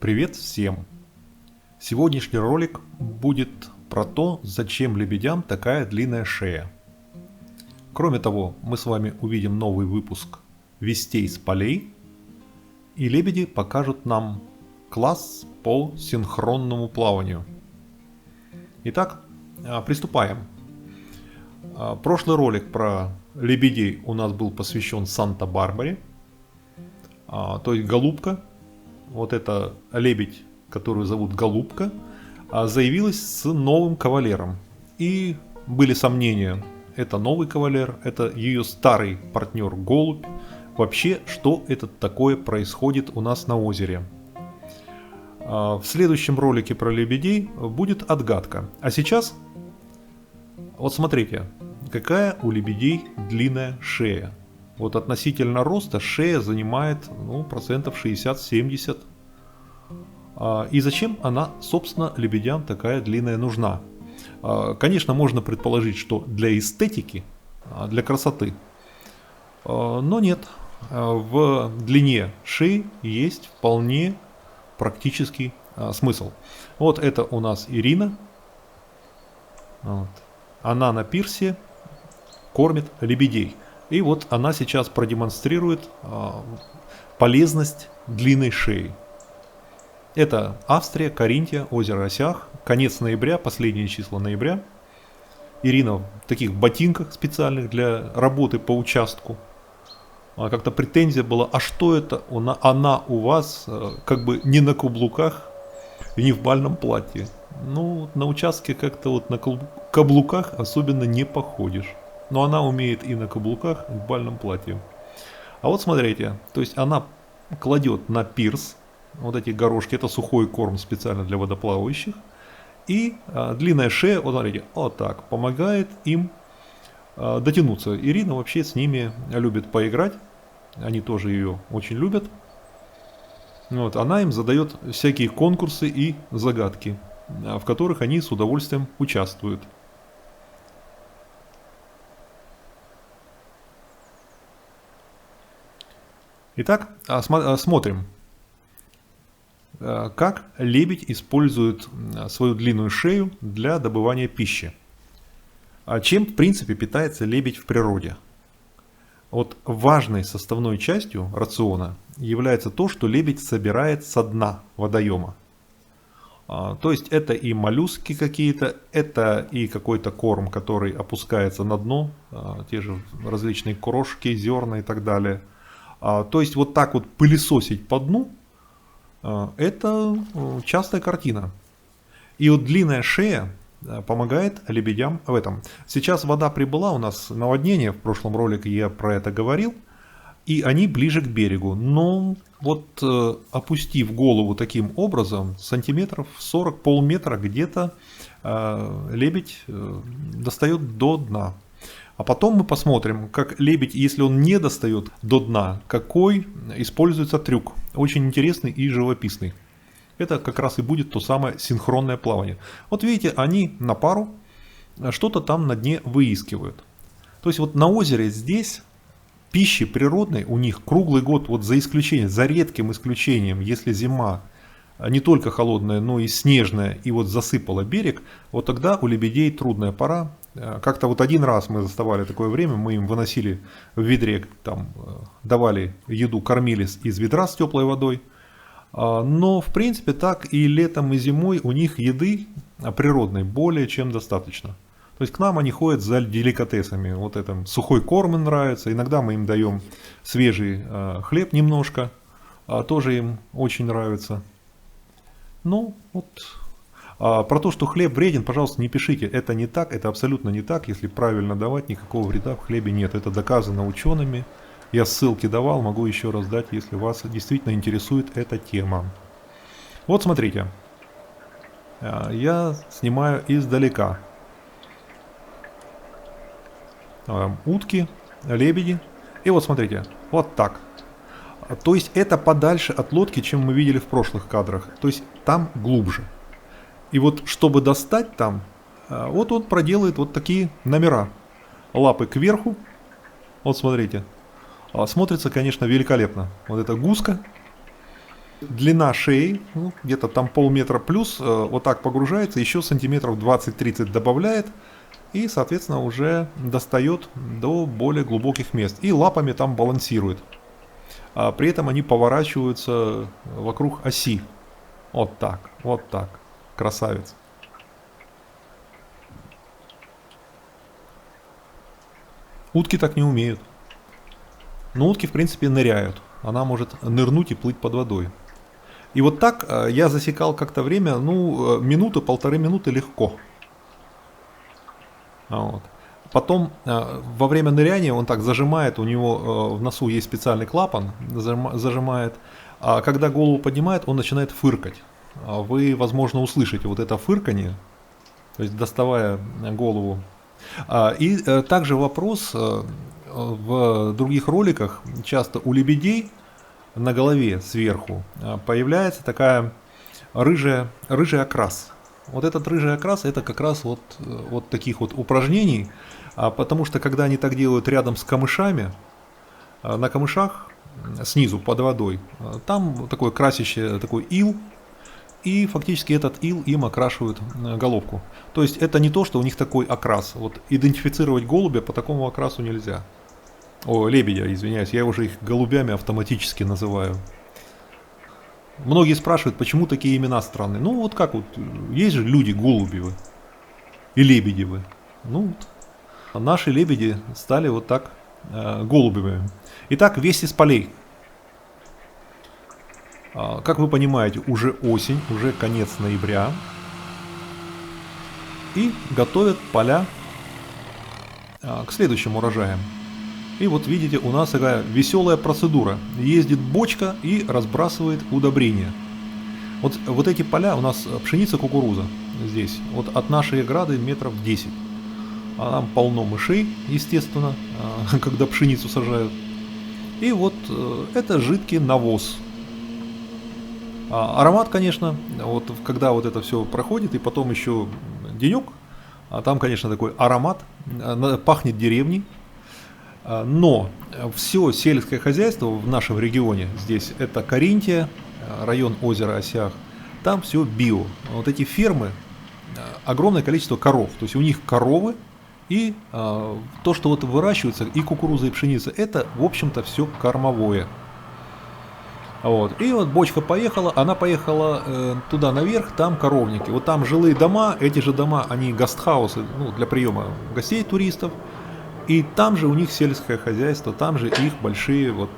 Привет всем! Сегодняшний ролик будет про то, зачем лебедям такая длинная шея. Кроме того, мы с вами увидим новый выпуск «Вестей с полей», и лебеди покажут нам класс по синхронному плаванию. Итак, приступаем. Прошлый ролик про лебедей у нас был посвящен Санта-Барбаре, то есть голубка. Вот эта лебедь, которую зовут Голубка, заявилась с новым кавалером. И были сомнения, это новый кавалер, это ее старый партнер Голубь. Вообще, что это такое происходит у нас на озере? В следующем ролике про лебедей будет отгадка. А сейчас, вот смотрите, какая у лебедей длинная шея. Вот относительно роста шея занимает процентов 60-70. И зачем она, собственно, лебедям такая длинная нужна? Конечно, можно предположить, что для эстетики, для красоты. Но нет, в длине шеи есть вполне практический смысл. Вот это у нас Ирина. Вот. Она на пирсе кормит лебедей. И вот она сейчас продемонстрирует полезность длинной шеи. Это Австрия, Каринтия, озеро Осях, конец ноября, последние числа ноября. Ирина в таких ботинках специальных для работы по участку. Как-то претензия была, а что это она у вас как бы не на каблуках и не в бальном платье. Ну, на участке как-то вот на каблуках особенно не походишь. Но она умеет и на каблуках, и в бальном платье. А вот смотрите, то есть она кладет на пирс вот эти горошки, это сухой корм специально для водоплавающих. И длинная шея, вот смотрите, вот так, помогает им дотянуться. Ирина вообще с ними любит поиграть, они тоже ее очень любят. Вот, она им задает всякие конкурсы и загадки, в которых они с удовольствием участвуют. Итак, смотрим, как лебедь использует свою длинную шею для добывания пищи. Чем, в принципе, питается лебедь в природе? Вот важной составной частью рациона является то, что лебедь собирает со дна водоема. То есть это и моллюски какие-то, это и какой-то корм, который опускается на дно, те же различные крошки, зерна и так далее. То есть вот так вот пылесосить по дну, это частая картина. И вот длинная шея помогает лебедям в этом. Сейчас вода прибыла, у нас наводнение, в прошлом ролике я про это говорил, и они ближе к берегу. Но вот опустив голову таким образом, сантиметров 40, полметра где-то, лебедь достает до дна. А потом мы посмотрим, как лебедь, если он не достает до дна, какой используется трюк. Очень интересный и живописный. Это как раз и будет то самое синхронное плавание. Вот видите, они на пару что-то там на дне выискивают. То есть вот на озере здесь пищи природной у них круглый год, вот за исключением, за редким исключением, если зима не только холодная, но и снежная, и вот засыпала берег, вот тогда у лебедей трудная пора. Как-то вот один раз мы заставали такое время, мы им выносили в ведре, там, давали еду, кормили из ведра с теплой водой. Но в принципе так и летом, и зимой у них еды природной более чем достаточно. То есть к нам они ходят за деликатесами. Вот это сухой корм им нравится, иногда мы им даем свежий хлеб немножко, тоже им очень нравится. Ну вот... Про то, что хлеб вреден, пожалуйста, не пишите. Это не так, это абсолютно не так. Если правильно давать, никакого вреда в хлебе нет. Это доказано учеными. Я ссылки давал, могу еще раз дать, если вас действительно интересует эта тема. Вот смотрите. Я снимаю издалека. Утки, лебеди. И вот смотрите, вот так. То есть это подальше от лодки, чем мы видели в прошлых кадрах. То есть там глубже. И вот, чтобы достать там, вот он проделает вот такие номера. Лапы кверху. Вот смотрите. Смотрится, конечно, великолепно. Вот эта гуска. длина шеи, ну, где-то там полметра плюс, вот так погружается, еще сантиметров 20-30 добавляет, и, соответственно, уже достает до более глубоких мест. И лапами там балансирует. А при этом они поворачиваются вокруг оси. Вот так, вот так. Красавец. Утки так не умеют. Но утки, в принципе, ныряют. Она может нырнуть и плыть под водой. И вот так я засекал как-то время, ну, минуты, полторы минуты легко. Вот. Потом во время ныряния он так зажимает, у него в носу есть специальный клапан, зажимает. А когда голову поднимает, он начинает фыркать. Вы, возможно, услышите вот это фырканье, то есть доставая голову. И также вопрос в других роликах, часто у лебедей на голове сверху появляется такая рыжий окрас. Вот этот рыжий окрас это как раз вот таких вот упражнений, потому что когда они так делают рядом с камышами, на камышах снизу под водой, там такой красящий такой ил, и фактически этот ил им окрашивают головку. То есть это не то, что у них такой окрас. Вот идентифицировать голубя по такому окрасу нельзя. О, лебедя, извиняюсь, я уже их голубями автоматически называю. Многие спрашивают, почему такие имена странные. Ну вот как вот, есть же люди голубевы и лебедевы. Ну вот, наши лебеди стали вот так голубевыми. Итак, весть из полей. Как вы понимаете, уже осень, уже конец ноября. И готовят поля к следующим урожаям. И вот видите, у нас такая веселая процедура. Ездит бочка и разбрасывает удобрения. Вот эти поля, у нас пшеница, кукуруза здесь. Вот от нашей ограды метров 10. А там полно мышей, естественно, когда пшеницу сажают. И вот это жидкий навоз. Аромат, конечно, вот когда вот это все проходит, и потом еще денек, там, конечно, такой аромат, пахнет деревней. Но все сельское хозяйство в нашем регионе, здесь это Каринтия, район озера Осях, там все био. Вот эти фермы, огромное количество коров, то есть у них коровы, и то, что вот выращивается, и кукуруза, и пшеница, это, в общем-то, все кормовое. Вот. И вот бочка поехала, она поехала туда наверх, там коровники. Вот там жилые дома, эти же дома, они гастхаусы, ну, для приема гостей, туристов. И там же у них сельское хозяйство, там же их большие вот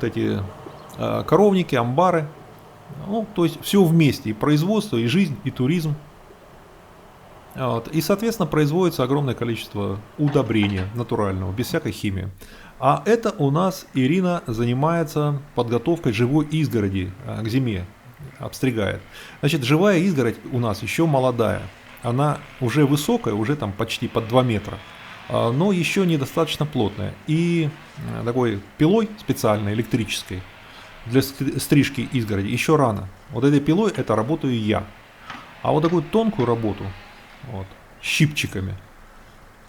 эти коровники, амбары. Ну, то есть все вместе, и производство, и жизнь, и туризм. Вот. И, соответственно, производится огромное количество удобрения натурального, без всякой химии. А это у нас Ирина занимается подготовкой живой изгороди к зиме, обстригает. Значит, живая изгородь у нас еще молодая. Она уже высокая, уже там почти под 2 метра, но еще недостаточно плотная. И такой пилой специальной, электрической, для стрижки изгороди еще рано. Вот этой пилой это работаю я. А вот такую тонкую работу, вот, щипчиками,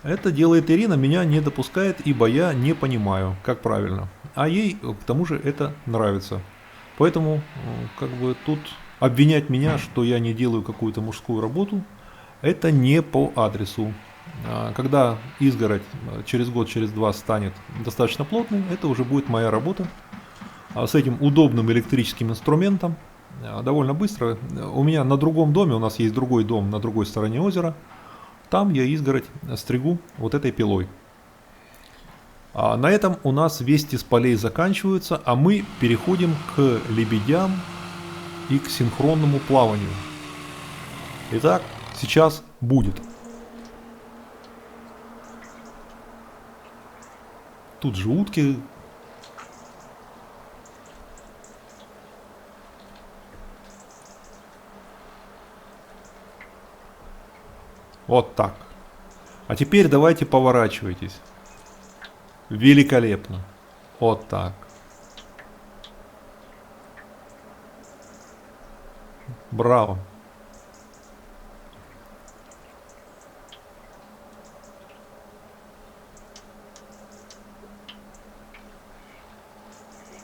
это делает Ирина, меня не допускает, ибо я не понимаю, как правильно. А ей, к тому же, это нравится. Поэтому, как бы тут обвинять меня, что я не делаю какую-то мужскую работу, это не по адресу. Когда изгородь через год, через два станет достаточно плотной, это уже будет моя работа. С этим удобным электрическим инструментом довольно быстро. У меня на другом доме, у нас есть другой дом на другой стороне озера, там я изгородь стригу вот этой пилой. На этом у нас вести с полей заканчиваются, а мы переходим к лебедям и к синхронному плаванию. Итак, сейчас будет. Тут же утки. Вот так. А теперь давайте поворачивайтесь. Великолепно. Вот так. Браво.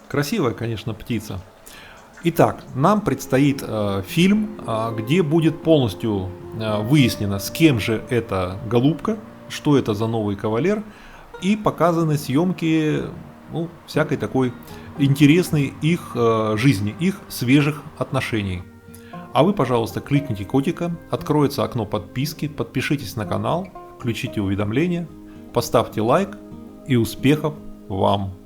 Красивая, конечно, птица. Итак, нам предстоит фильм, где будет полностью выяснено, с кем же эта голубка, что это за новый кавалер, и показаны съемки, ну, всякой такой интересной их жизни, их свежих отношений. А вы, пожалуйста, кликните котика, откроется окно подписки, подпишитесь на канал, включите уведомления, поставьте лайк и успехов вам!